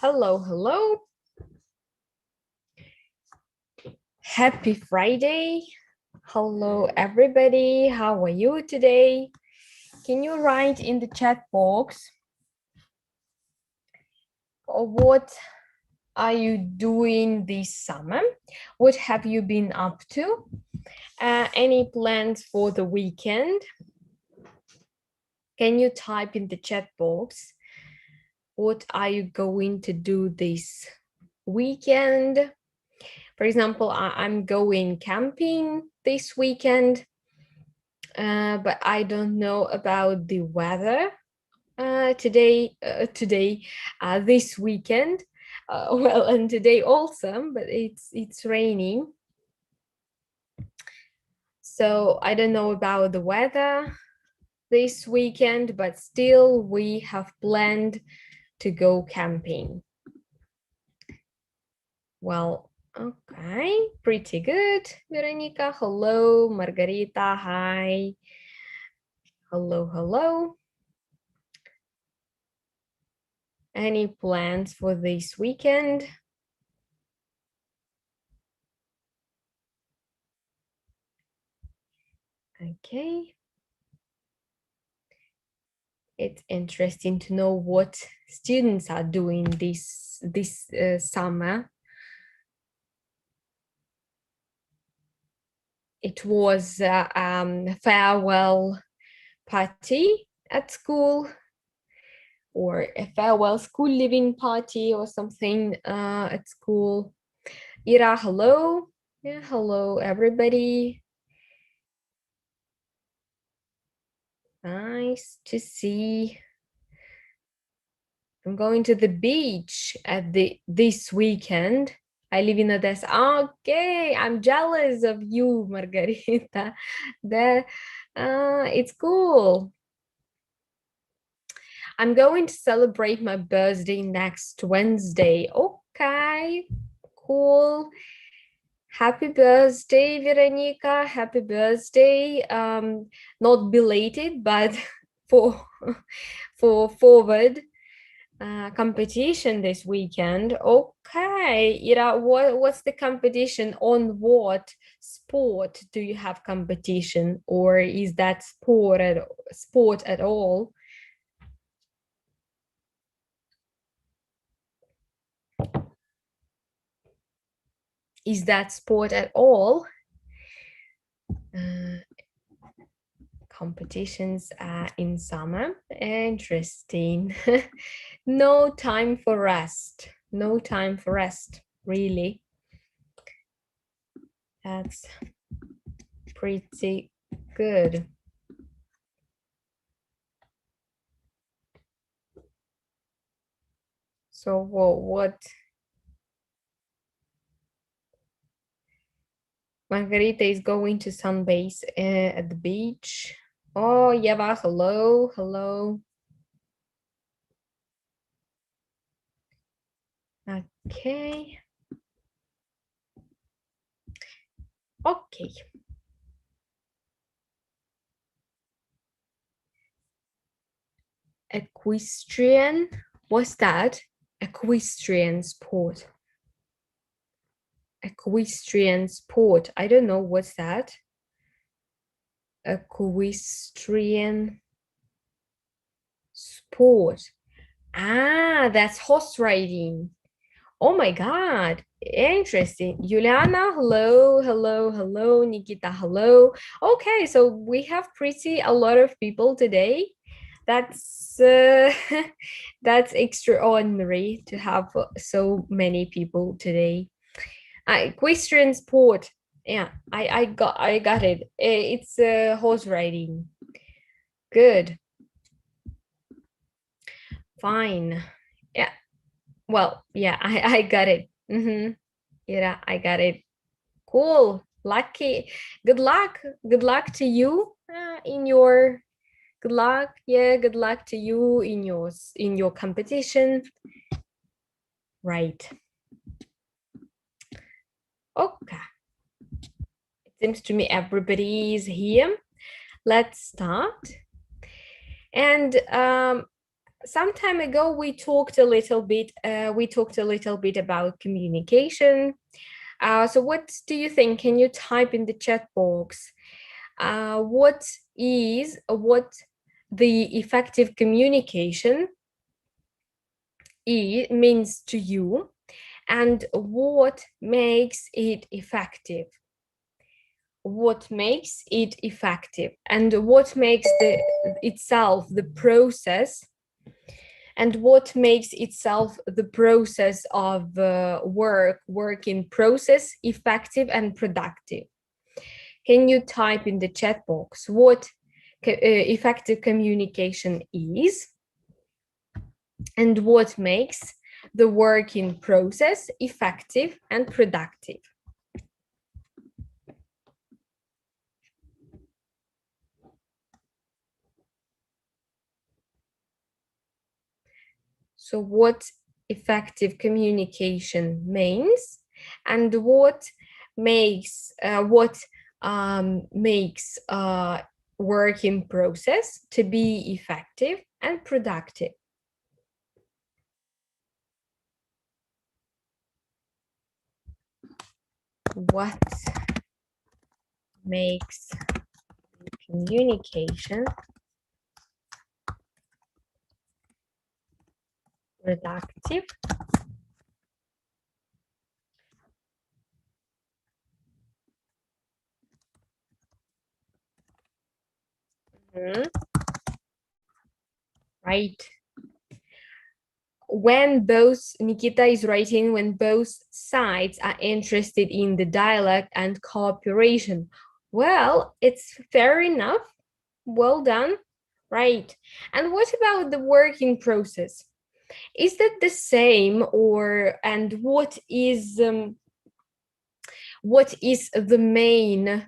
Hello, hello. Happy Friday. Hello, everybody. How are you today? Can you write in the chat box what are you doing this summer? What have you been up to? Any plans for the weekend? Can you type in the chat box? What are you going to do this weekend? For example, I'm going camping this weekend, but I don't know about the weather this weekend. Well, and today also, but it's raining. So I don't know about the weather this weekend, but still we have planned to go camping. Well, okay, pretty good, Veronica. Hello, Margarita. Hi. Hello, hello. Any plans for this weekend? Okay. It's interesting to know what students are doing this summer. It was a farewell party at school, or a farewell school living party or something at school. Ira, hello. Yeah, hello everybody. Nice to see. I'm going to the beach at this weekend. I live in Odessa. Okay, I'm jealous of you, Margarita. It's cool. I'm going to celebrate my birthday next Wednesday. Okay, cool. Happy birthday, Veronica. Happy birthday. Not belated, but for for forward competition this weekend. Okay, Ira, what's the competition? On what sport do you have competition, or is that sport at all? Is that sport at all? Uh, competitions in summer. Interesting. No time for rest. No time for rest, really. That's pretty good. So what Margarita is going to sunbase at the beach. Oh, Yeva, hello, hello. Okay. Okay. Equestrian. What's that? Equestrian sport. Equestrian sport. I don't know what's that. Equestrian sport. Ah, that's horse riding. Oh my God. Interesting. Juliana, hello, hello, hello. Nikita, hello. Okay, so we have pretty a lot of people today. That's that's extraordinary to have so many people today. Equestrian sport. Yeah, I got it. It's horse riding. Good. Fine. Yeah. Well, yeah, I got it. Yeah, I got it. Cool. Lucky. Good luck. Good luck to you in your good luck. Yeah, good luck to you in your competition. Right. Okay. It seems to me everybody is here. Let's start. And some time ago we talked a little bit. About communication. So what do you think? Can you type in the chat box? What the effective communication means to you, and what makes it effective? What makes it effective, and what makes the process, and what makes itself the process of work in process effective and productive? Can you type in the chat box what effective communication is, and what makes the work in process effective and productive? So what effective communication means, and what makes work in process to be effective and productive? What makes communication productive right? When both, Nikita is writing, when both sides are interested in the dialogue and cooperation. Well, it's fair enough. Well done. Right. And what about the working process? Is that the same, or and what is the main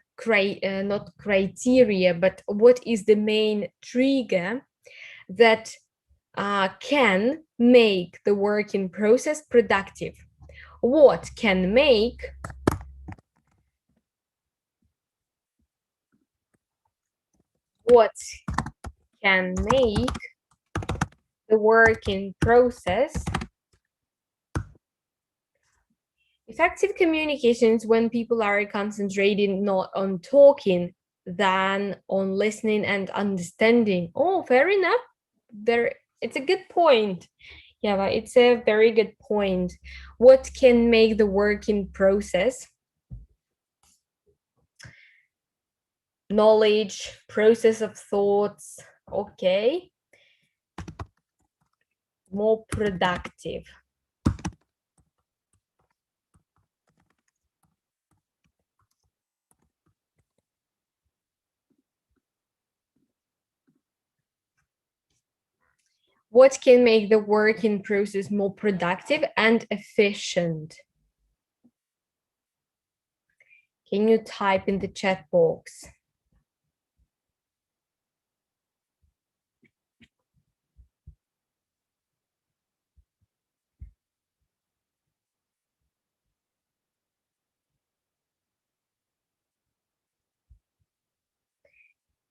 not criteria, but what is the main trigger that can make the working process productive? What can make the working process effective? Communications when people are concentrating not on talking than on listening and understanding. Oh, fair enough. There, it's a good point. Yeah, but it's a very good point. What can make the working process? Knowledge, process of thoughts, okay, more productive. What can make the working process more productive and efficient? Can you type in the chat box?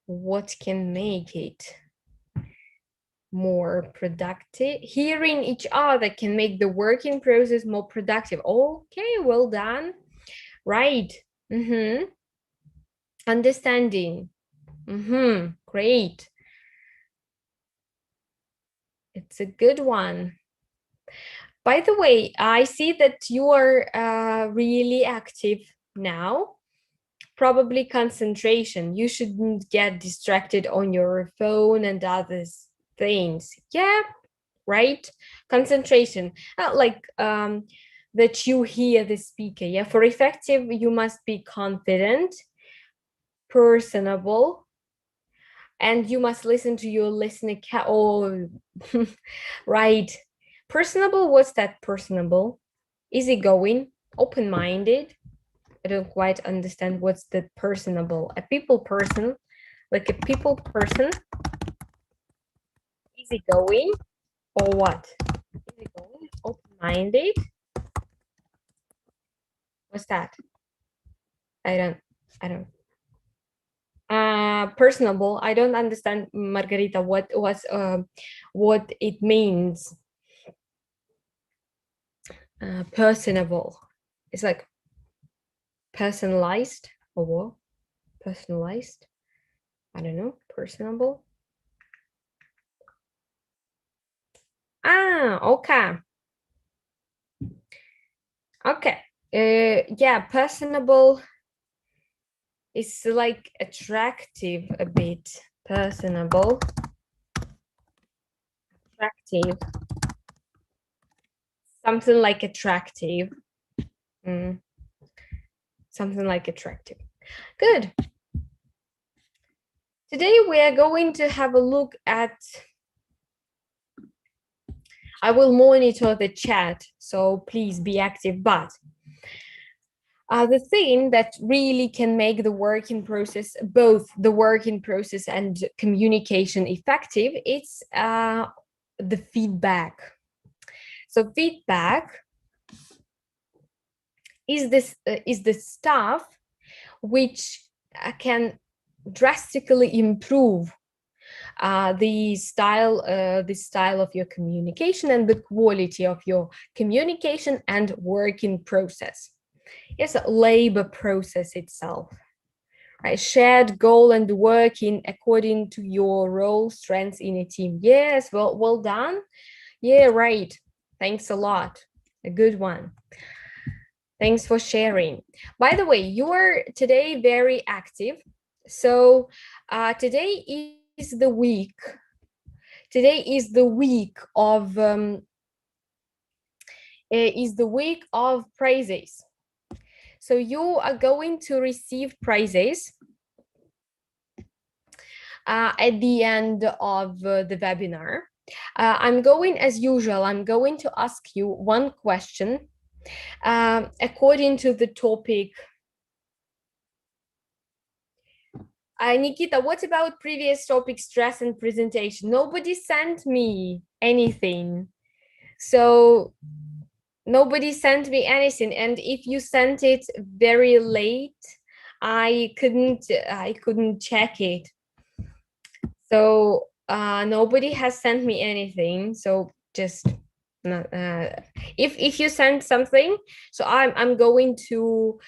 What can make it more productive? Hearing each other can make the working process more productive. Okay, well done. Right. Mm-hmm. Understanding. Mm-hmm. Great. It's a good one. By the way, I see that you are really active now. Probably concentration. You shouldn't get distracted on your phone and other things. Yeah, right? Concentration. That you hear the speaker. Yeah, for effective, you must be confident, personable, and you must listen to your listener. Oh, right. Personable, what's that personable? Easygoing, open-minded. I don't quite understand what's the personable. A people person, like a people person, easygoing, or what? Easygoing, open-minded. What's that? I don't. Personable. I don't understand, Margarita, what it means. Personable. It's like personalized or what? Personalized. I don't know. Personable. Okay. Okay. Yeah, personable is like attractive a bit. Personable. Attractive. Something like attractive. Something like attractive. Good. Today we are going to have a look at, I will monitor the chat, so please be active, but the thing that really can make the working process, both the working process and communication effective, it's the feedback. So feedback is the stuff which can drastically improve the style of your communication and the quality of your communication and working process. Yes, labor process itself. Right, shared goal and working according to your role, strengths in a team. Yes, well done. Yeah, right. Thanks a lot. A good one. Thanks for sharing. By the way, you are today very active. So today is the week. Today is the week of prizes. So you are going to receive prizes at the end of the webinar. I'm going, as usual, I'm going to ask you one question according to the topic. Nikita, what about previous topic, stress and presentation? Nobody sent me anything. So nobody sent me anything. And if you sent it very late, I couldn't check it. So nobody has sent me anything. So just if you send something, so I'm going to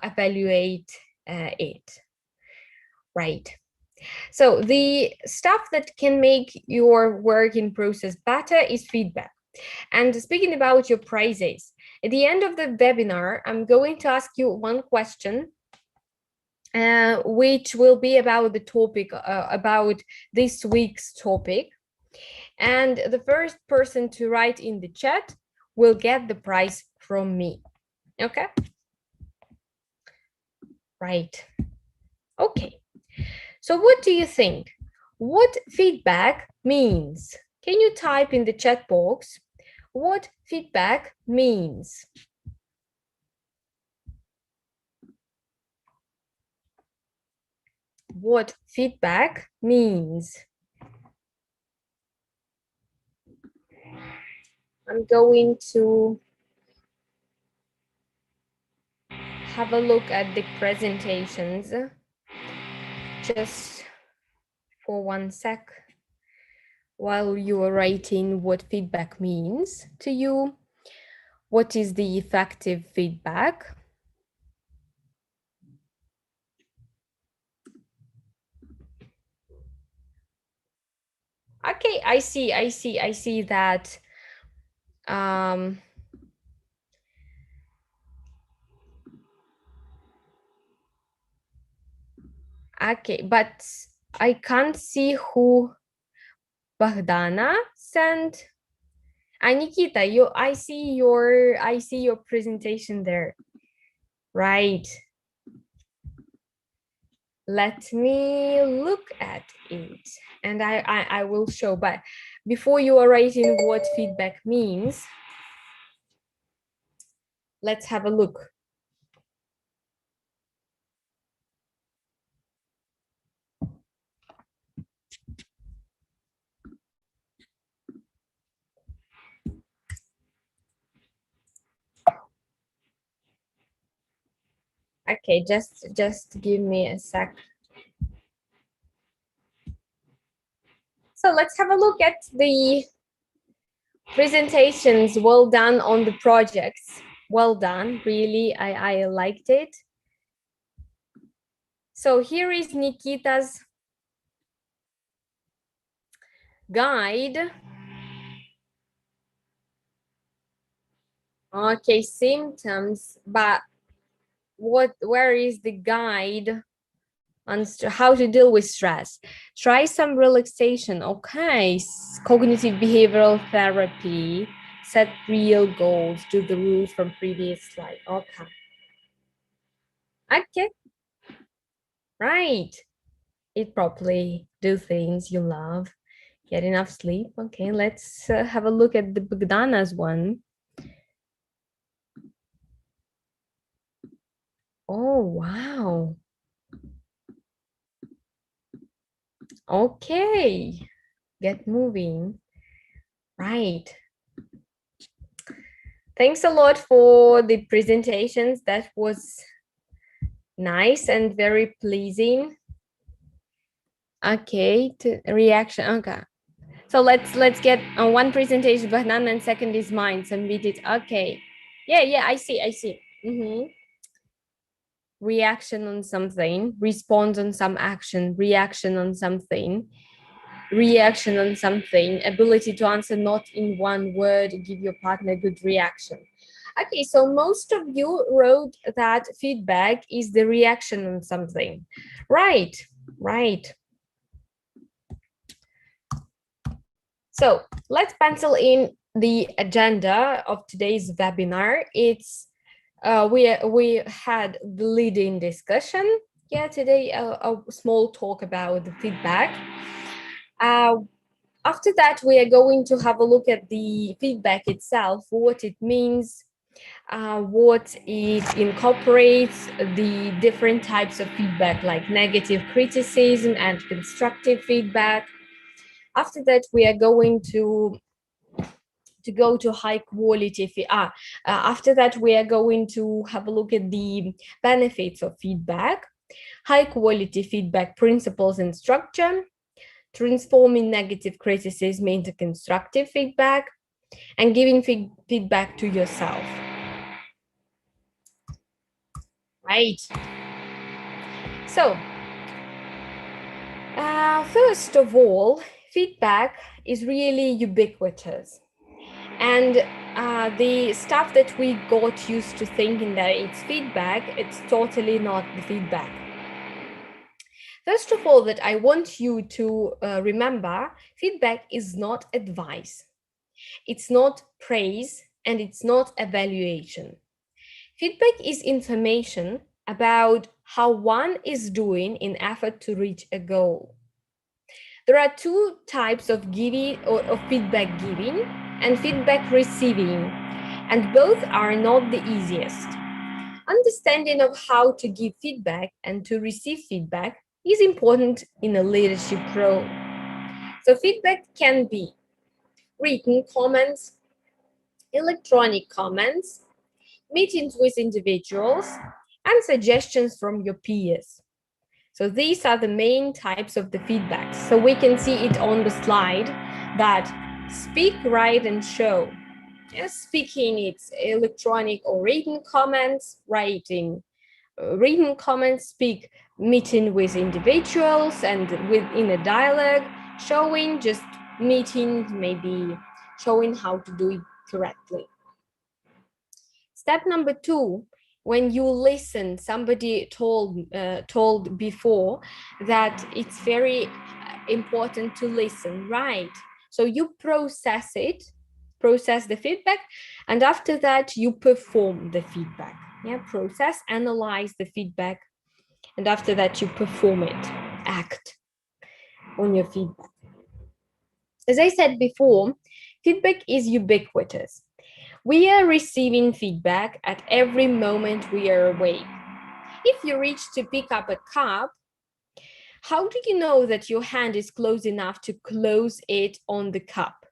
evaluate it. Right. So the stuff that can make your working process better is feedback. And speaking about your prizes, at the end of the webinar, I'm going to ask you one question, which will be about the topic, about this week's topic. And the first person to write in the chat will get the prize from me. Okay? Right. Okay. So what do you think? What feedback means? Can you type in the chat box what feedback means? What feedback means? I'm going to have a look at the presentations just for 1 sec while you are writing what feedback means to you. What is the effective feedback? Okay, I see that okay, but I can't see who Bogdana sent. Nikita, I see your presentation there. Right. Let me look at it and I will show, but before you are writing what feedback means, let's have a look. Okay, just give me a sec. So let's have a look at the presentations. Well done on the projects. Well done, really, I liked it. So here is Nikita's guide. Okay, symptoms, but where is the guide on how to deal with stress? Try some relaxation. Okay, cognitive behavioral therapy, set real goals, do the rules from previous slide. Okay. Okay, right. Eat properly, do things you love, get enough sleep. Okay, let's have a look at the Bogdana's one. Oh, wow. Okay, get moving. Right. Thanks a lot for the presentations. That was nice and very pleasing. Okay, to reaction. Okay. So let's get one presentation, Bahnan, and second is mine. Submit it. Okay. Yeah, I see. Reaction on something, response on some action, reaction on something, reaction on something, ability to answer not in one word, give your partner a good reaction. Okay, so most of you wrote that feedback is the reaction on something. Right. So let's pencil in the agenda of today's webinar. It's we had the leading discussion. Yeah, today a small talk about the feedback. After that, we are going to have a look at the feedback itself, what it means, what it incorporates, the different types of feedback like negative criticism and constructive feedback. After that, we are going to go to high quality after that we are going to have a look at the benefits of feedback, high quality feedback principles and structure, transforming negative criticism into constructive feedback, and giving feedback to yourself. Right. So first of all, feedback is really ubiquitous. And the stuff that we got used to thinking that it's feedback, it's totally not the feedback. First of all, that I want you to remember, feedback is not advice. It's not praise and it's not evaluation. Feedback is information about how one is doing in effort to reach a goal. There are two types of giving or of feedback giving and feedback receiving, and both are not the easiest. Understanding of how to give feedback and to receive feedback is important in a leadership role. So feedback can be written comments, electronic comments, meetings with individuals, and suggestions from your peers. So these are the main types of the feedback. So we can see it on the slide that speak, write, and show. Yes, speaking, it's electronic or written comments, writing, written comments, speak, meeting with individuals and within a dialogue, showing, just meeting, maybe showing how to do it correctly. Step number 2, when you listen, somebody told before that it's very important to listen, right? So you process the feedback, and after that you perform the feedback. Yeah, process, analyze the feedback, and after that you perform it, act on your feedback. As I said before, feedback is ubiquitous. We are receiving feedback at every moment we are awake. If you reach to pick up a cup, how do you know that your hand is close enough to close it on the cup?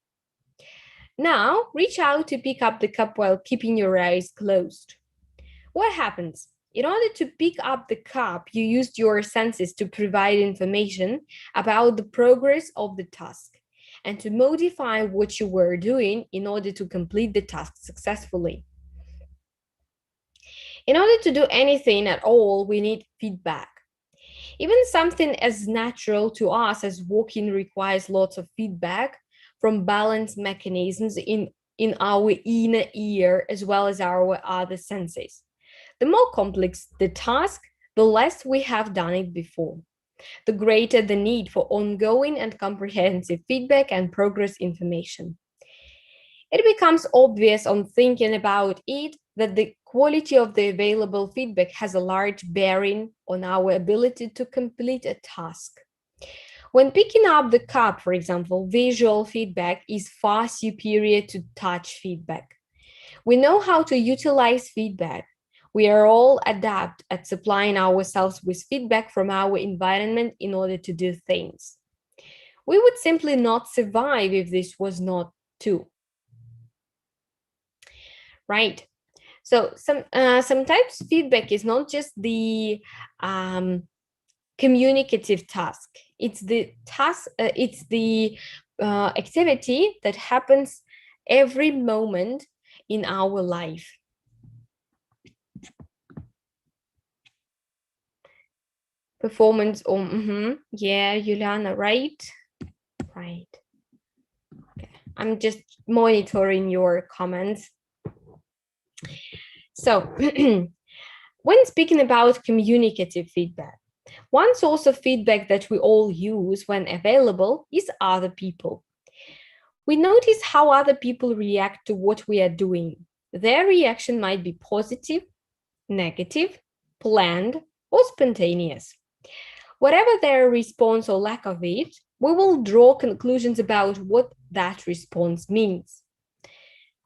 Now, reach out to pick up the cup while keeping your eyes closed. What happens? In order to pick up the cup, you used your senses to provide information about the progress of the task and to modify what you were doing in order to complete the task successfully. In order to do anything at all, we need feedback. Even something as natural to us as walking requires lots of feedback from balance mechanisms in our inner ear as well as our other senses. The more complex the task, the less we have done it before. The greater the need for ongoing and comprehensive feedback and progress information. It becomes obvious on thinking about it that the quality of the available feedback has a large bearing on our ability to complete a task. When picking up the cup, for example, visual feedback is far superior to touch feedback. We know how to utilize feedback. We are all adept at supplying ourselves with feedback from our environment in order to do things. We would simply not survive if this was not true. Right. So sometimes feedback is not just the communicative task. It's the task. It's the activity that happens every moment in our life. Performance. Yeah, Juliana. Right. Right. Okay. I'm just monitoring your comments. So, when speaking about communicative feedback, one source of feedback that we all use when available is other people. We notice how other people react to what we are doing. Their reaction might be positive, negative, planned, or spontaneous. Whatever their response or lack of it, we will draw conclusions about what that response means.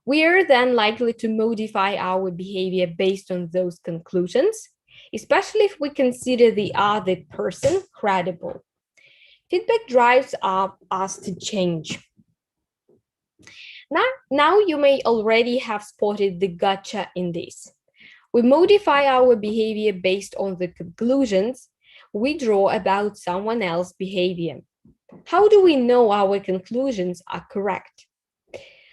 We are then likely to modify our behavior based on those conclusions, especially if we consider the other person credible. Feedback drives us to change. Now you may already have spotted the gotcha in this. We modify our behavior based on the conclusions we draw about someone else's behavior. How do we know our conclusions are correct?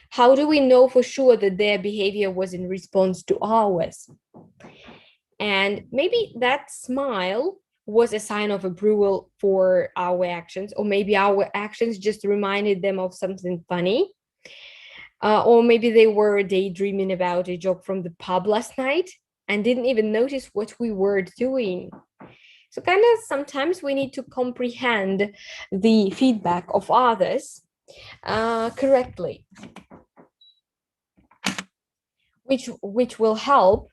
How do we know for sure that their behavior was in response to ours? And maybe that smile was a sign of approval for our actions, or maybe our actions just reminded them of something funny. Or maybe they were daydreaming about a joke from the pub last night and didn't even notice what we were doing. So kind of sometimes we need to comprehend the feedback of others correctly, which will help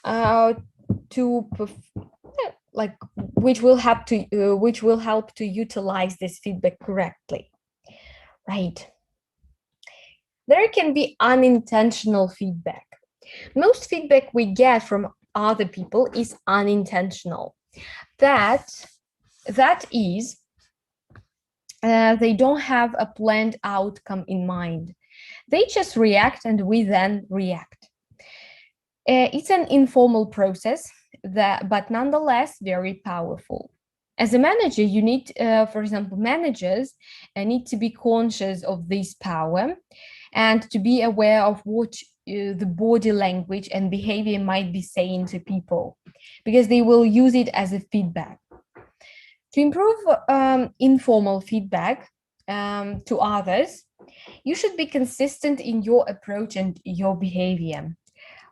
to which will help to utilize this feedback correctly, right? There can be unintentional feedback. Most feedback we get from other people is unintentional. That is, they don't have a planned outcome in mind. They just react and we then react. It's an informal process, but nonetheless very powerful. As a manager, you need, for example, managers need to be conscious of this power and to be aware of what the body language and behavior might be saying to people, because they will use it as a feedback. To improve informal feedback to others, you should be consistent in your approach and your behavior.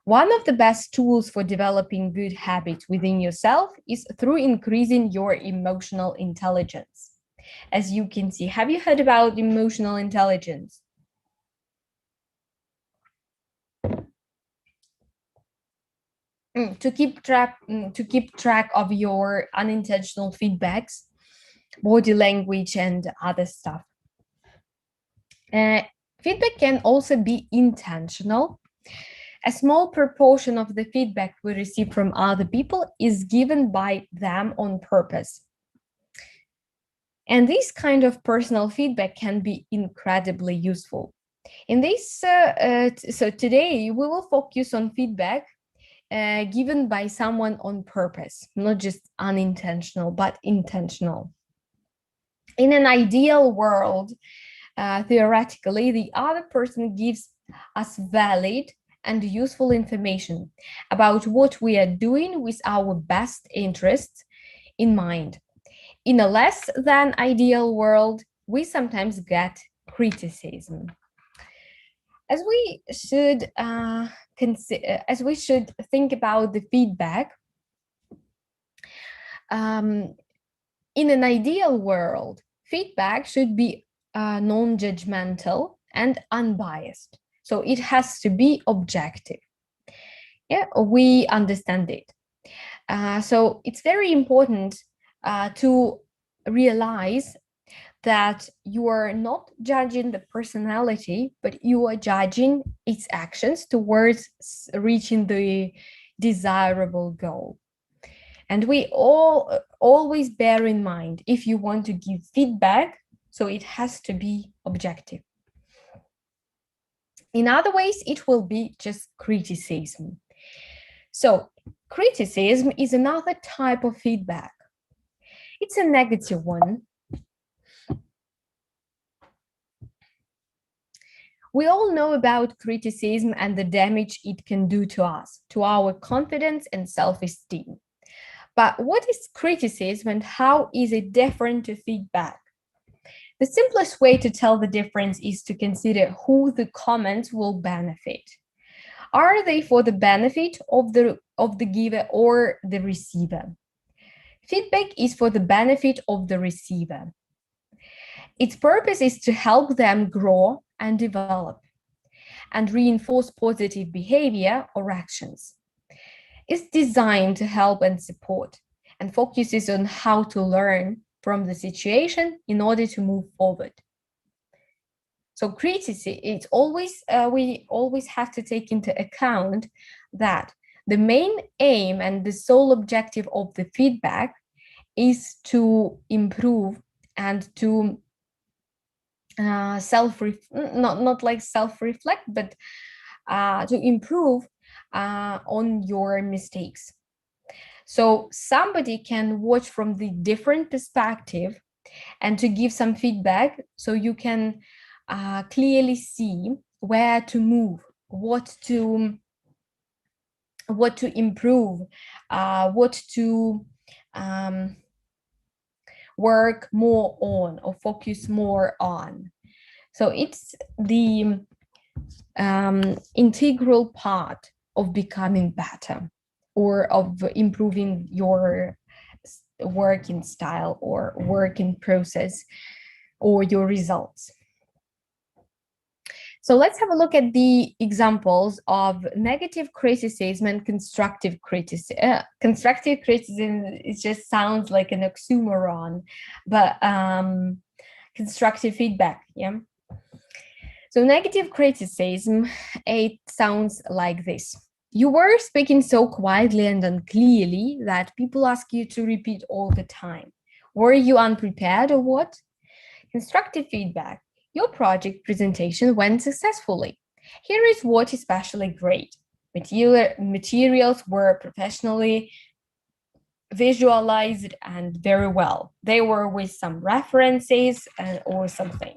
One of the best tools for developing good habits within yourself is through increasing your emotional intelligence. As you can see, have you heard about emotional intelligence? To keep track of your unintentional feedbacks, body language, and other stuff. Feedback can also be intentional. A small proportion of the feedback we receive from other people is given by them on purpose. And this kind of personal feedback can be incredibly useful. In this, so today we will focus on feedback given by someone on purpose, not just unintentional, but intentional. In an ideal world, theoretically, the other person gives us valid and useful information about what we are doing with our best interests in mind. In a less than ideal world, we sometimes get criticism. As we should as we should think about the feedback, in an ideal world, feedback should be non-judgmental and unbiased. So it has to be objective. Yeah, we understand it. So it's very important to realize that you are not judging the personality, but you are judging its actions towards reaching the desirable goal. And we all always bear in mind, if you want to give feedback, so it has to be objective. In other ways, it will be just criticism. So criticism is another type of feedback. It's a negative one. We all know about criticism and the damage it can do to us, to our confidence and self-esteem. But what is criticism and how is it different to feedback? The simplest way to tell the difference is to consider who the comments will benefit. Are they for the benefit of the giver or the receiver? Feedback is for the benefit of the receiver. Its purpose is to help them grow and develop and reinforce positive behavior or actions. It's designed to help and support and focuses on how to learn from the situation in order to move forward. So criticism, it's always we always have to take into account that the main aim and the sole objective of the feedback is to improve and to not like self-reflect, but to improve on your mistakes. So somebody can watch from the different perspective and to give some feedback, so you can clearly see where to move, what to improve, what to work more on or focus more on. So it's the integral part of becoming better or of improving your working style or working process or your results. So let's have a look at the examples of negative criticism and constructive criticism. Constructive criticism, it just sounds like an oxymoron, but constructive feedback, yeah? So negative criticism, it sounds like this. You were speaking so quietly and unclearly that people ask you to repeat all the time. Were you unprepared or what? Constructive feedback. Your project presentation went successfully. Here is what is especially great. Materials were professionally visualized and very well. They were with some references or something.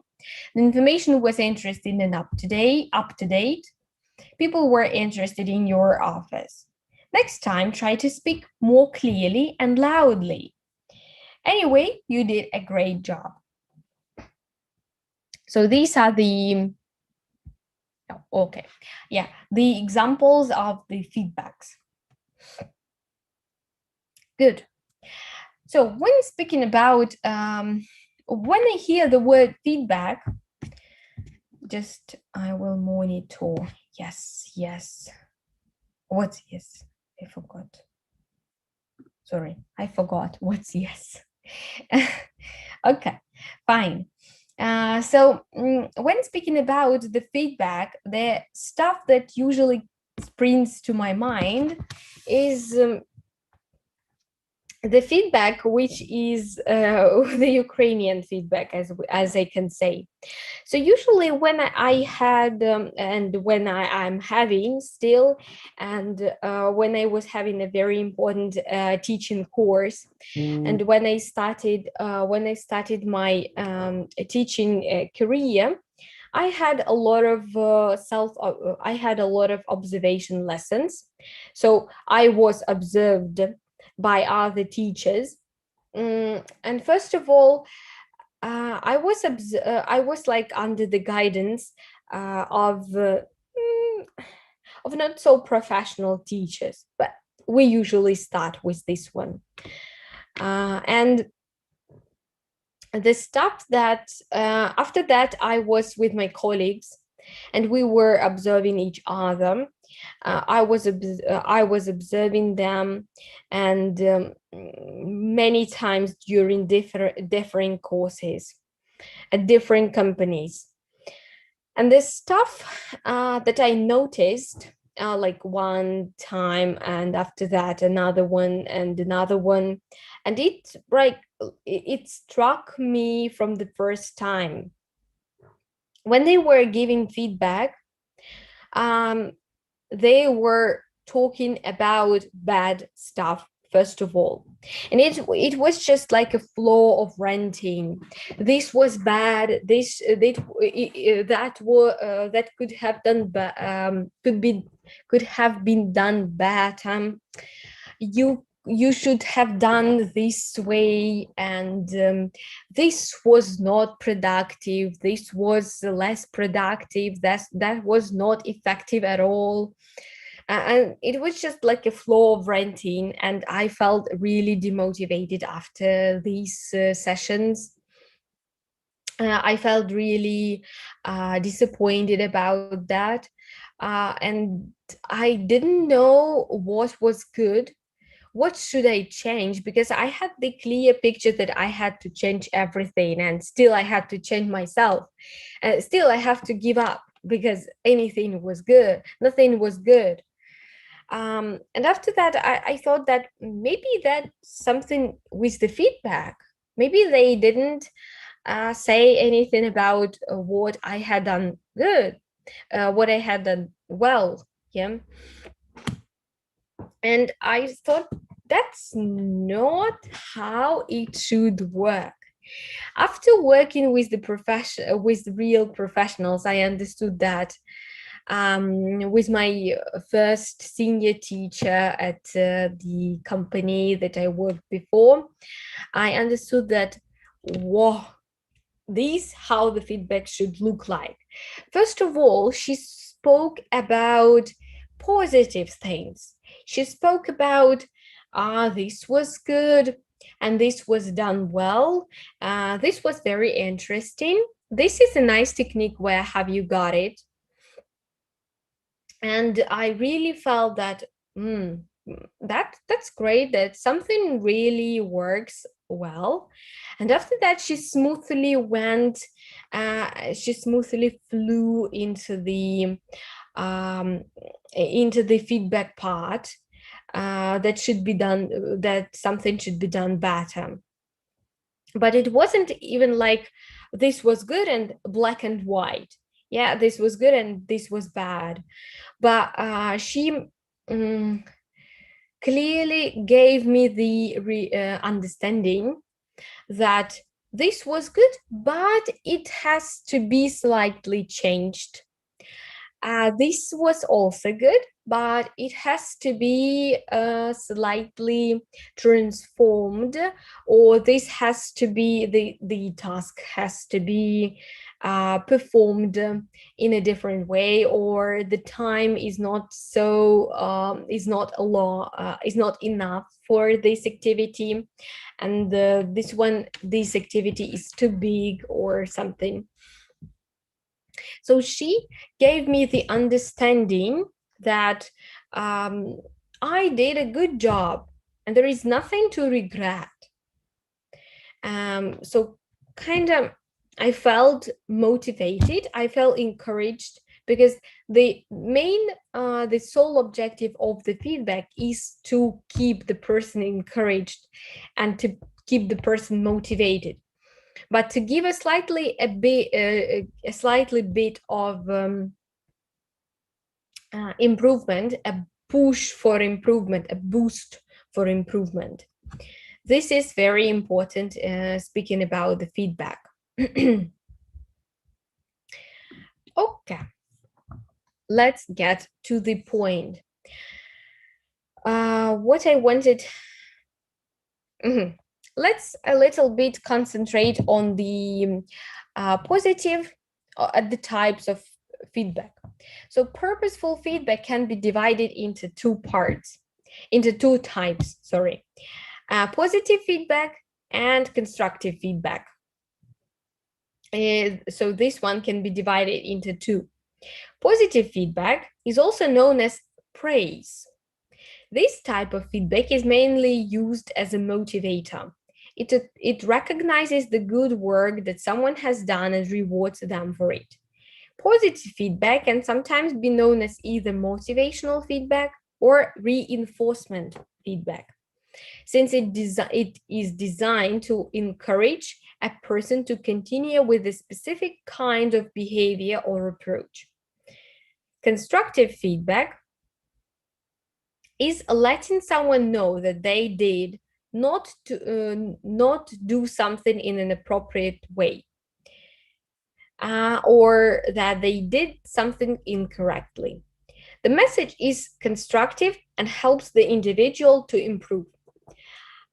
The information was interesting and up to date. People were interested in your office. Next time, try to speak more clearly and loudly. Anyway, you did a great job. So these are the, the examples of the feedbacks. Good. So when speaking about, when I hear the word feedback, I will monitor. Yes. What's yes? I forgot. Sorry, I forgot what's yes. Okay, fine. So when speaking about the feedback, the stuff that usually springs to my mind is the feedback, which is the Ukrainian feedback, as I can say. So usually when I had and when I'm having still, and when I was having a very important teaching course, and when I started my teaching career, I had a lot of I had a lot of observation lessons. So I was observed by other teachers. And first of all, I was like under the guidance mm, of not so professional teachers, but we usually start with this one. And the stuff that after that I was with my colleagues, and we were observing each other. I was observing them, and many times during different courses at different companies. And this stuff that I noticed, like one time, and after that another one and another one, and it struck me from the first time when they were giving feedback. Um, they were talking about bad stuff first of all, and it was just like a flow of ranting. This was bad, that could have done could have been done better. You should have done this way, and this was not productive, this was less productive, that was not effective at all. And it was just like a flow of ranting, and I felt really demotivated after these sessions. I felt really disappointed about that, and I didn't know what was good, what should I change, because I had the clear picture that I had to change everything, and still I had to change myself. Still I have to give up because nothing was good. And after that, I thought that maybe that something with the feedback. Maybe they didn't say anything about what I had done good, what I had done well. Yeah. And I thought that's not how it should work. After working with with real professionals, I understood that. With my first senior teacher at the company that I worked before, I understood that, whoa, this how the feedback should look like. First of all, she spoke about positive things. She spoke about, this was good, and this was done well. This was very interesting. This is a nice technique. Where have you got it? And I really felt that, mm, that's great, that something really works well. And after that, she smoothly flew um, into the feedback part, that something should be done better. But it wasn't even like this was good and black and white. Yeah, this was good and this was bad. But she um, clearly gave me the understanding that this was good, but it has to be slightly changed. This was also good, but it has to be slightly transformed, or this has to be the task has to be performed in a different way, or the time is not is not enough for this activity, and this activity is too big or something. So she gave me the understanding that I did a good job and there is nothing to regret. So kind of I felt motivated, I felt encouraged because the sole objective of the feedback is to keep the person encouraged and to keep the person motivated. But to give a slightly bit of improvement, a push for improvement, a boost for improvement. This is very important, speaking about the feedback. Okay, let's get to the point. What I wanted, let's a little bit concentrate on the positive, the types of feedback. So purposeful feedback can be divided into two types, sorry. Positive feedback and constructive feedback. So this one can be divided into two. Positive feedback is also known as praise. This type of feedback is mainly used as a motivator. It recognizes the good work that someone has done and rewards them for it. Positive feedback can sometimes be known as either motivational feedback or reinforcement feedback, since it is designed to encourage a person to continue with a specific kind of behavior or approach. Constructive feedback is letting someone know that they did not do something in an appropriate way, or that they did something incorrectly. The message is constructive and helps the individual to improve,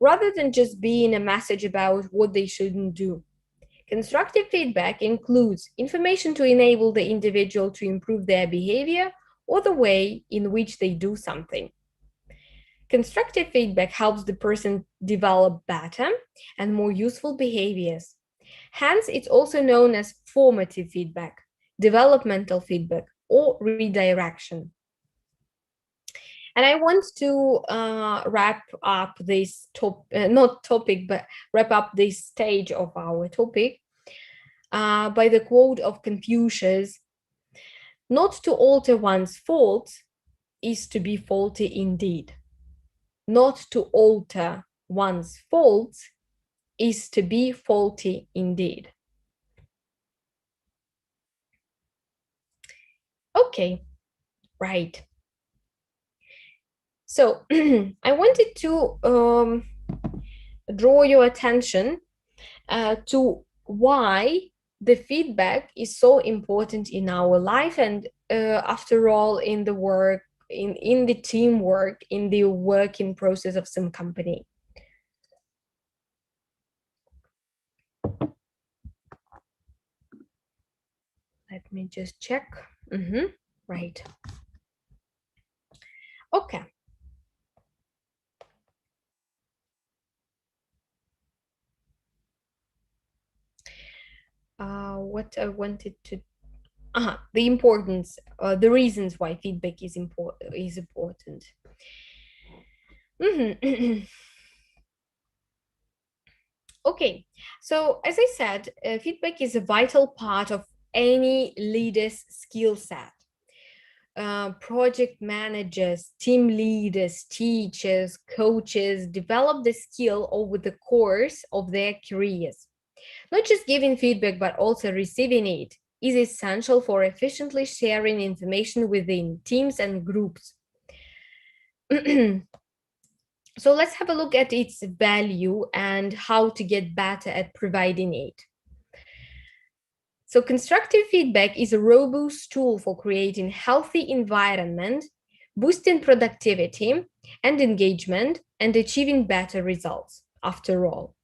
rather than just being a message about what they shouldn't do. Constructive feedback includes information to enable the individual to improve their behavior or the way in which they do something. Constructive feedback helps the person develop better and more useful behaviors. Hence, it's also known as formative feedback, developmental feedback, or redirection. And I want to wrap up this wrap up this stage of our topic by the quote of Confucius: "Not to alter one's faults is to be faulty indeed. Not to alter one's faults is to be faulty indeed." Okay, right. So I wanted to draw your attention to why the feedback is so important in our life, and after all, in the work, in the teamwork, in the working process of some company. Let me just check. Right. Okay. What I wanted to, the importance, the reasons why feedback is important. Okay, so as I said, feedback is a vital part of any leader's skill set. Project managers, team leaders, teachers, coaches develop the skill over the course of their careers. Not just giving feedback, but also receiving it is essential for efficiently sharing information within teams and groups. So let's have a look at its value and how to get better at providing it. So constructive feedback is a robust tool for creating healthy environment, boosting productivity and engagement, and achieving better results. After all,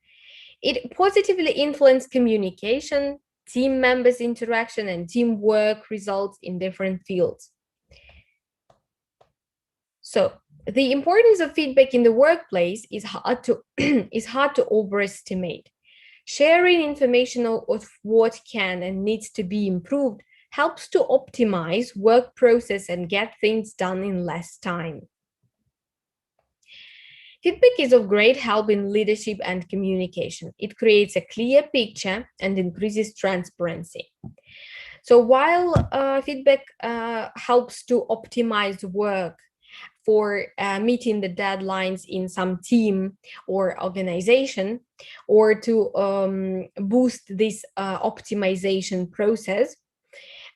it positively influences communication, team members' interaction, and teamwork results in different fields. So the importance of feedback in the workplace is hard to is hard to overestimate. Sharing information of what can and needs to be improved helps to optimize work process and get things done in less time. Feedback is of great help in leadership and communication. It creates a clear picture and increases transparency. So while feedback helps to optimize work for meeting the deadlines in some team or organization, or to boost this optimization process,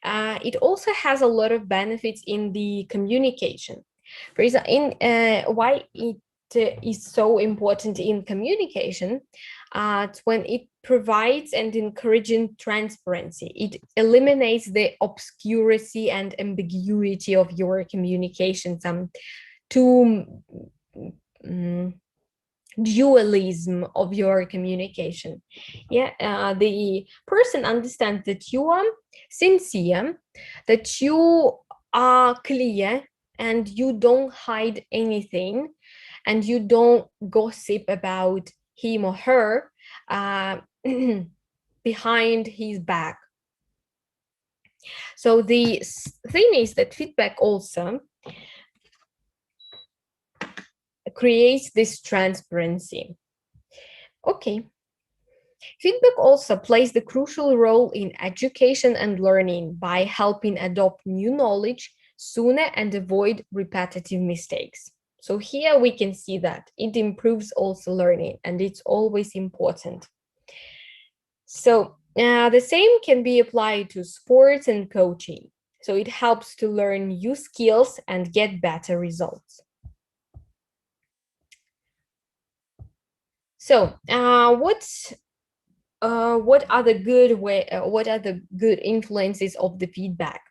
it also has a lot of benefits in the communication. For example, why it is so important in communication, it's when it provides and encouraging transparency. It eliminates the obscurity and ambiguity of your communication, some too dualism of your communication. Yeah, the person understands that you are sincere, that you are clear, and you don't hide anything, and you don't gossip about him or her uh, behind his back. So the thing is that feedback also creates this transparency. Okay. Feedback also plays the crucial role in education and learning by helping adopt new knowledge sooner and avoid repetitive mistakes. So here we can see that it improves also learning, and it's always important. So the same can be applied to sports and coaching. So it helps to learn new skills and get better results. So what are the good influences of the feedback?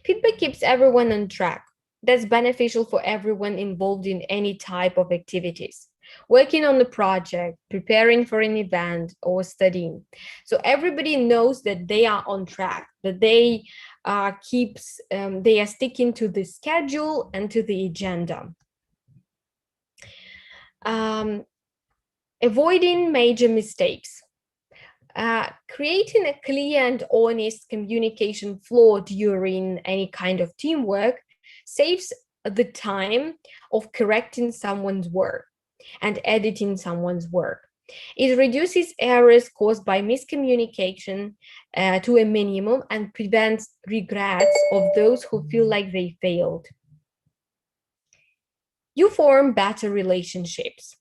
Feedback keeps everyone on track. That's beneficial for everyone involved in any type of activities, working on the project, preparing for an event, or studying. So everybody knows that they are on track, that they they are sticking to the schedule and to the agenda. Avoiding major mistakes. Creating a clear and honest communication flow during any kind of teamwork saves the time of correcting someone's work and editing someone's work. It reduces errors caused by miscommunication to a minimum and prevents regrets of those who feel like they failed. You form better relationships.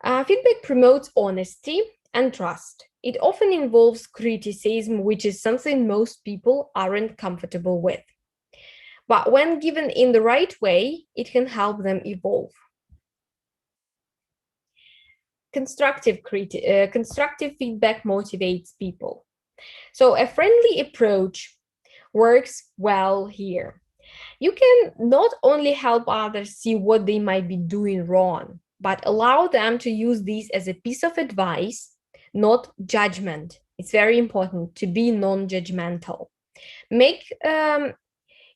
Feedback promotes honesty and trust. It often involves criticism, which is something most people aren't comfortable with. But when given in the right way, it can help them evolve. Constructive feedback motivates people. So a friendly approach works well here. You can not only help others see what they might be doing wrong, but allow them to use these as a piece of advice, not judgment. It's very important to be non-judgmental.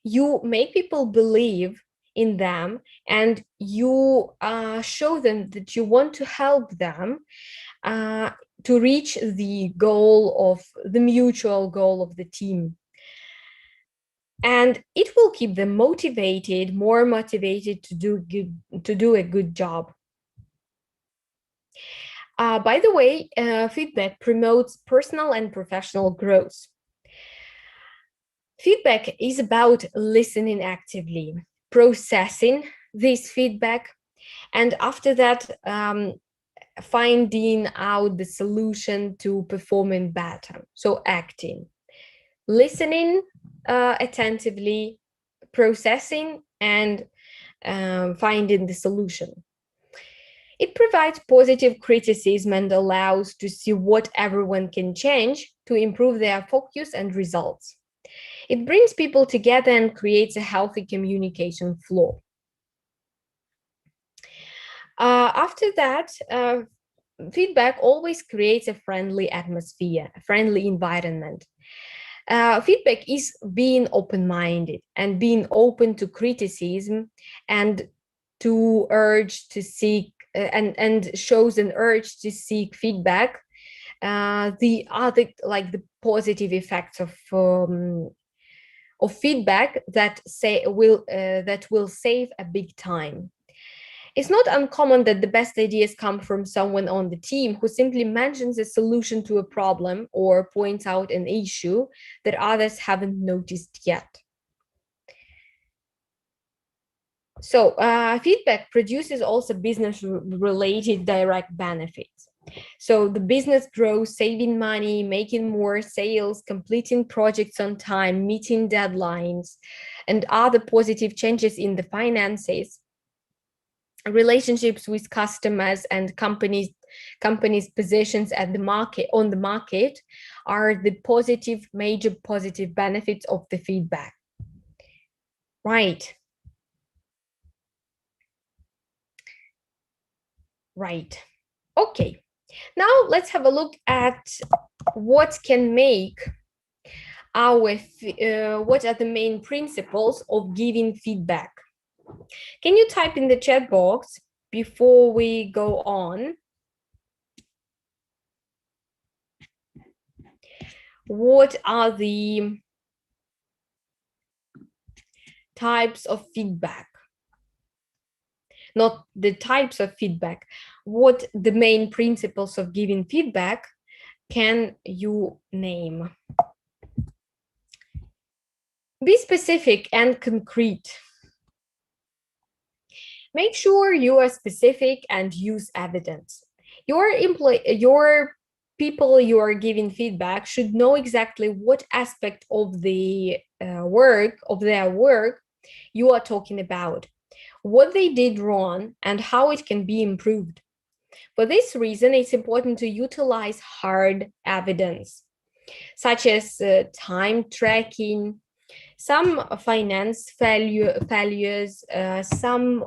You make people believe in them, and you show them that you want to help them to reach the mutual goal of the team. And it will keep them motivated, more motivated to do a good job. By the way, feedback promotes personal and professional growth. Feedback is about listening actively, processing this feedback, and after that, finding out the solution to performing better. So acting, listening attentively, processing, and finding the solution. It provides positive criticism and allows to see what everyone can change to improve their focus and results. It brings people together and creates a healthy communication flow. After that, feedback always creates a friendly atmosphere, a friendly environment. Feedback is being open-minded and being open to criticism, and to urge to seek and shows an urge to seek feedback. The other, like the positive effects of feedback that will save a big time. It's not uncommon that the best ideas come from someone on the team who simply mentions a solution to a problem or points out an issue that others haven't noticed yet. So feedback produces also business-related direct benefits. So the business grows, saving money, making more sales, completing projects on time, meeting deadlines, and other positive changes in the finances, relationships with customers and companies positions at the market on the market are the major positive benefits of the feedback. Right. Okay, now let's have a look at what can make what are the main principles of giving feedback. Can you type in the chat box before we go on? What are the types of feedback? Not the types of feedback. What the main principles of giving feedback can you name? Be specific and concrete. Make sure you are specific and use evidence. Your people you are giving feedback should know exactly what aspect of their work you are talking about, what they did wrong, and how it can be improved. For this reason, it's important to utilize hard evidence, such as time tracking, some finance failures, some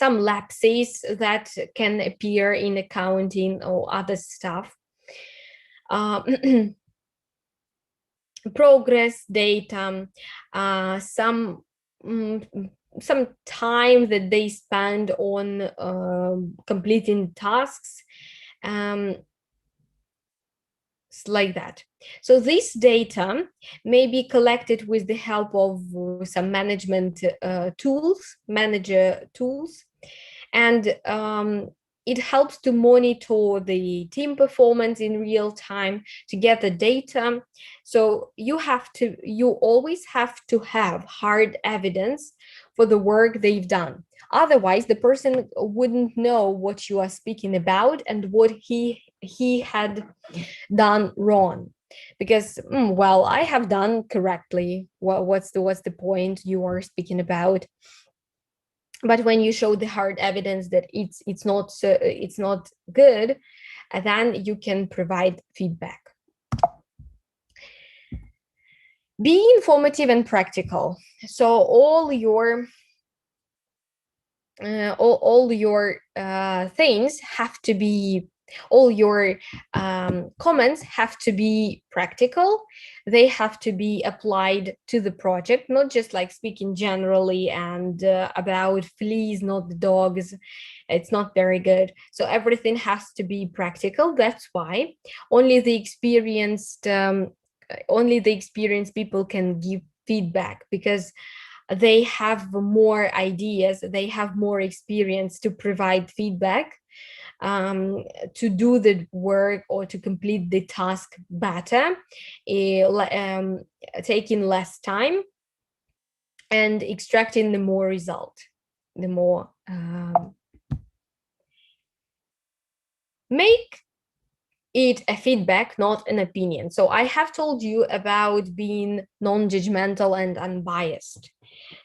lapses that can appear in accounting or other stuff. Progress data, some time that they spend on completing tasks, like that. So this data may be collected with the help of some manager tools, and it helps to monitor the team performance in real time to get the data. So you always have to have hard evidence for the work they've done. Otherwise, the person wouldn't know what you are speaking about and what he had done wrong. Because well, I have done correctly. What's the point you are speaking about? But when you show the hard evidence that it's not good, then you can provide feedback. Be informative and practical. So all your things have to be, all your comments have to be practical. They have to be applied to the project, not just like speaking generally and about fleas, not the dogs. It's not very good. So everything has to be practical. That's why only the experienced people can give feedback, because they have more ideas, they have more experience to provide feedback, to do the work or to complete the task better, taking less time and extracting the more result, the more make it a feedback, not an opinion. So I have told you about being non-judgmental and unbiased.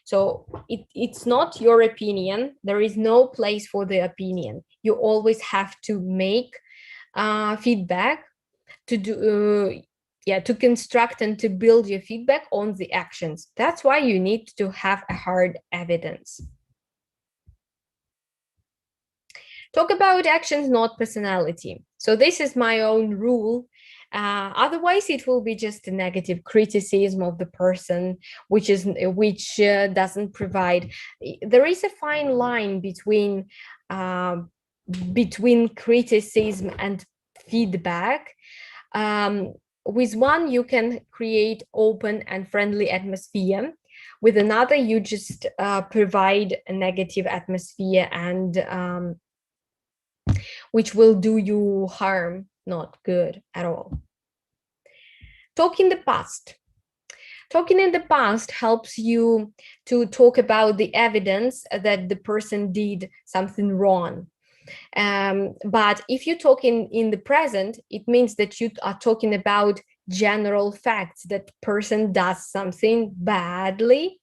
So it's not your opinion. There is no place for the opinion. You always have to make feedback to do, to construct and to build your feedback on the actions. That's why you need to have a hard evidence. Talk about actions, not personality. So this is my own rule. Otherwise, it will be just a negative criticism of the person, which doesn't provide. There is a fine line between criticism and feedback. With one, you can create open and friendly atmosphere. With another, you just provide a negative atmosphere, and which will do you harm, not good at all. Talk in the past. Talking in the past helps you to talk about the evidence that the person did something wrong. But if you talk in the present, it means that you are talking about general facts, that person does something badly,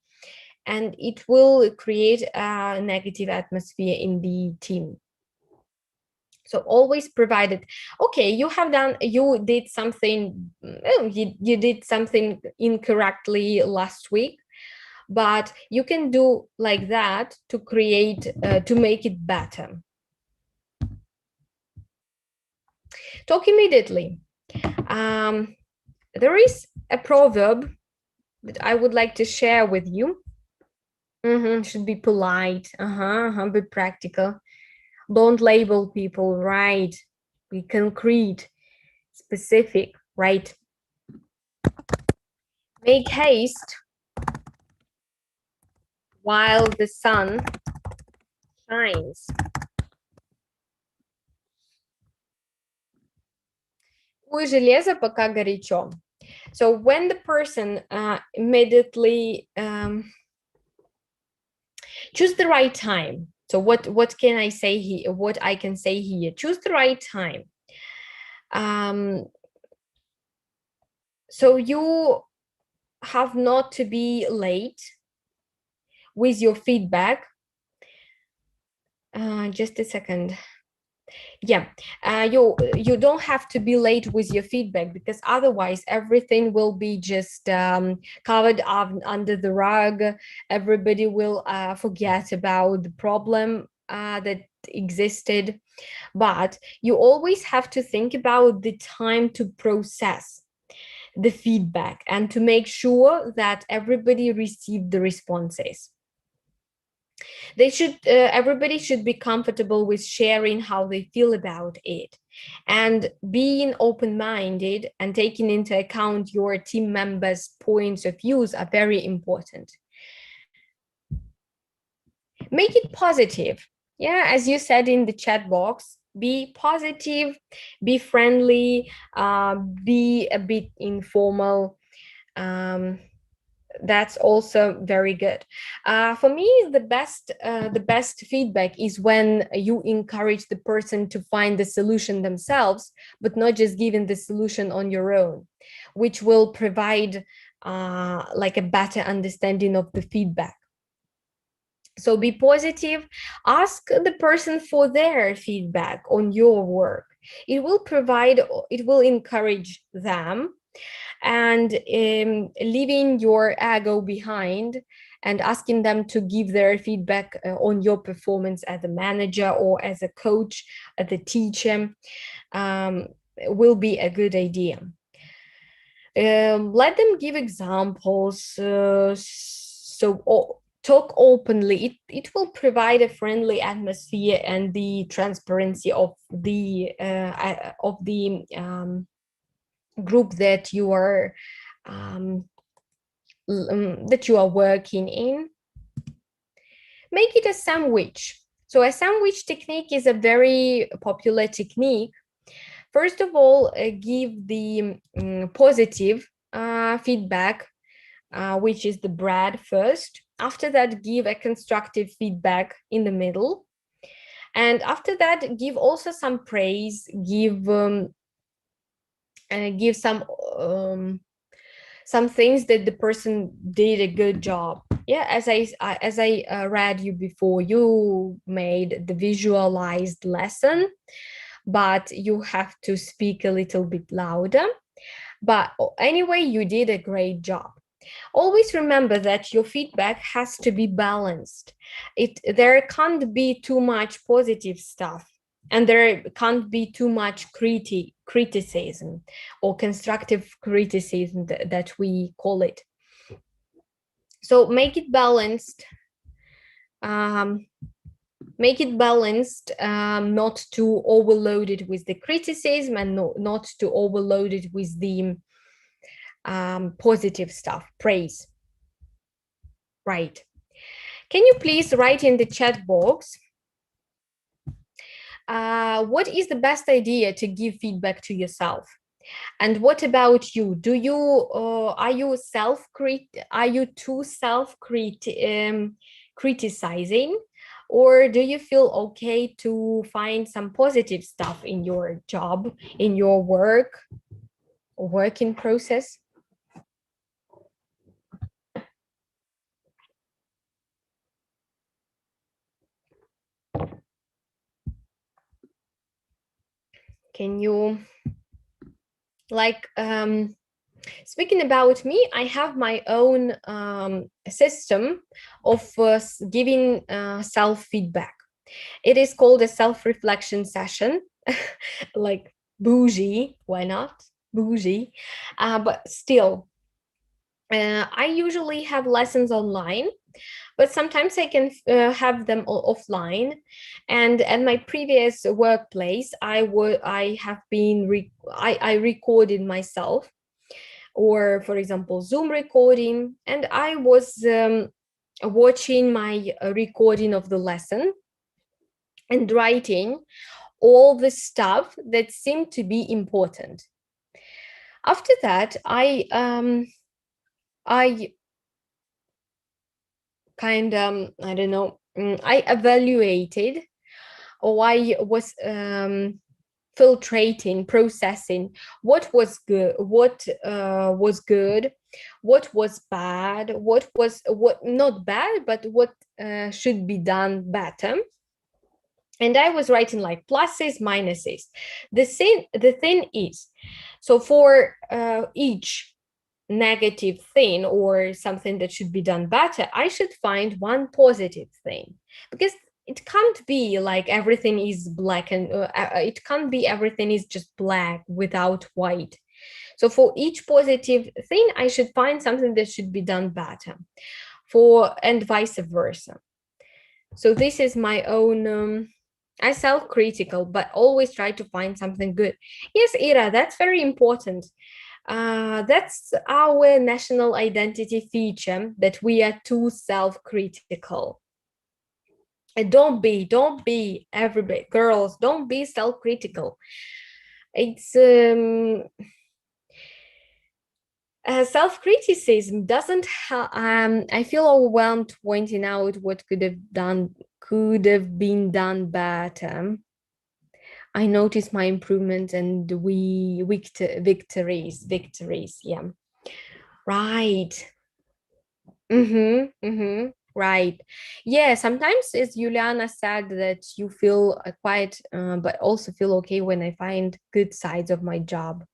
and it will create a negative atmosphere in the team. So always provided, okay, you did something, you did something incorrectly last week, but you can do like that to create, to make it better. Talk immediately. There is a proverb that I would like to share with you. Should be polite, be practical. Don't label people, right? Be concrete, specific, right? Make haste while the sun shines. Куй железо, пока горячо. So when the person immediately choose the right time. So what can I say here? What I can say here? Choose the right time. So you have not to be late with your feedback. Just a second. Yeah, you don't have to be late with your feedback, because otherwise everything will be just covered up under the rug. Everybody will forget about the problem that existed. But you always have to think about the time to process the feedback and to make sure that everybody received the responses. Everybody should be comfortable with sharing how they feel about it, and being open-minded and taking into account your team members' points of views are very important. Make it positive. Yeah, as you said in the chat box, be positive, be friendly, be a bit informal. That's also very good. For me, the best feedback is when you encourage the person to find the solution themselves, but not just giving the solution on your own, which will provide like a better understanding of the feedback. So be positive, ask the person for their feedback on your work. It will encourage them, and leaving your ego behind and asking them to give their feedback on your performance as a manager or as a coach, as a teacher, will be a good idea. Let them give examples. Talk openly. It will provide a friendly atmosphere and the transparency of the group that you are working in. Make it a sandwich. So a sandwich technique is a very popular technique. First of all, give the positive feedback, which is the bread first. After that, give a constructive feedback in the middle. And after that, give also some praise, give some things that the person did a good job. Yeah, as I read you before, you made the visualized lesson, but you have to speak a little bit louder. But anyway, you did a great job. Always remember that your feedback has to be balanced. There can't be too much positive stuff, and there can't be too much criticism or constructive criticism that we call it. So make it balanced. Not too overloaded with the criticism, and not too overloaded with the positive stuff, praise. Right. Can you please write in the chat box, what is the best idea to give feedback to yourself? And what about you? Do you are you too criticizing, or do you feel okay to find some positive stuff in your job, in your working process? Can you, like, speaking about me, I have my own system of giving self feedback. It is called a self reflection session, like bougie, why not? Bougie. But still, I usually have lessons online, but sometimes I can have them offline. And at my previous workplace, I have been I recorded myself, or for example Zoom recording, and I was watching my recording of the lesson and writing all the stuff that seemed to be important. After that, I kind of, I don't know, I evaluated, or I was filtrating, processing what was good, what was bad, what not bad, but what should be done better. And I was writing like pluses, minuses. The thing is, so for each negative thing or something that should be done better, I should find one positive thing, because it can't be like everything is black, and it can't be everything is just black without white. So for each positive thing, I should find something that should be done better, for and vice versa. So this is my own. I self-critical, but always try to find something good. Yes, Ira, that's very important. That's our national identity feature, that we are too self-critical. And don't be everybody, girls, don't be self-critical. It's self-criticism doesn't I feel overwhelmed pointing out what could have been done better. I notice my improvements and victories. Yeah, right. Right. Yeah, sometimes, as Juliana said, that you feel quiet, but also feel okay when I find good sides of my job.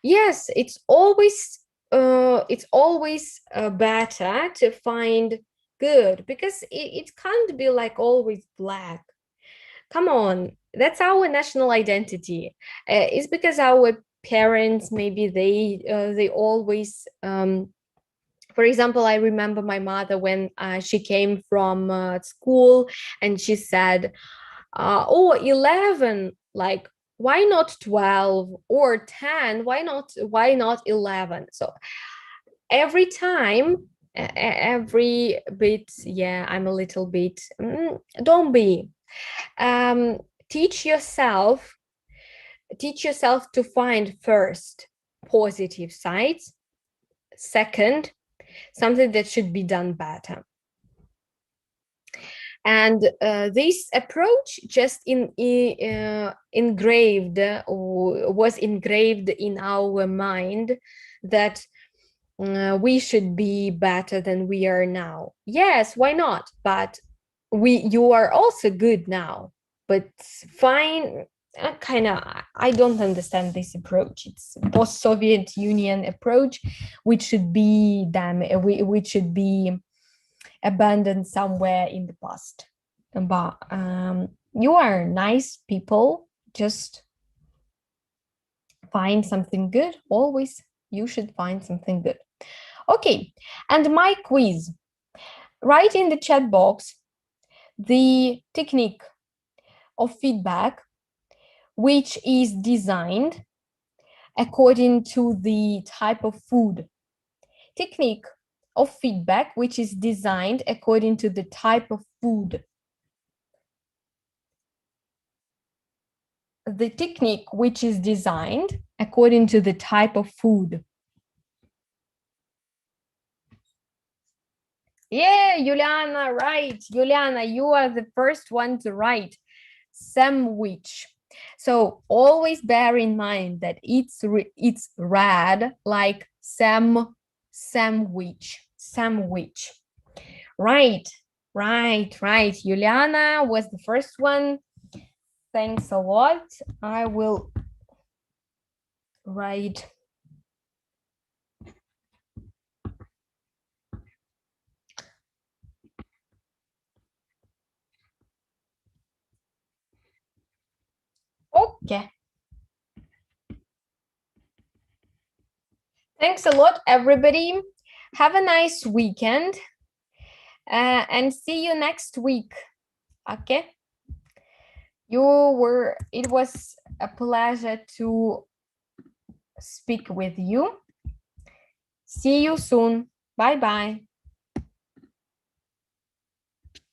Yes, it's always better to find good, because it can't be like always black. Come on, that's our national identity. It's because our parents, maybe they always for example, I remember my mother when she came from school, and she said, oh, 11, like, why not 12 or 10? Why not 11? So every time, every bit, yeah, I'm a little bit, don't be. Um, teach yourself, to find first positive sides, second something that should be done better. And this approach just engraved, or was engraved in our mind, that we should be better than we are now. Yes, why not? But you are also good now. But fine, kind of, I don't understand this approach. It's post-Soviet Union approach, which should be which should be abandoned somewhere in the past. But you are nice people. Just find something good. Always, you should find something good. Okay, and my quiz. Write in the chat box the technique of feedback which is designed according to the type of food. Technique of feedback which is designed according to the type of food. The technique which is designed according to the type of food. Yeah, Juliana, right. Juliana, you are the first one to write sandwich. So always bear in mind that it's read like sandwich. Right. Juliana was the first one. Thanks a lot. I will write. Okay. Thanks a lot, everybody. Have a nice weekend and see you next week. Okay. It was a pleasure to speak with you. See you soon. Bye-bye.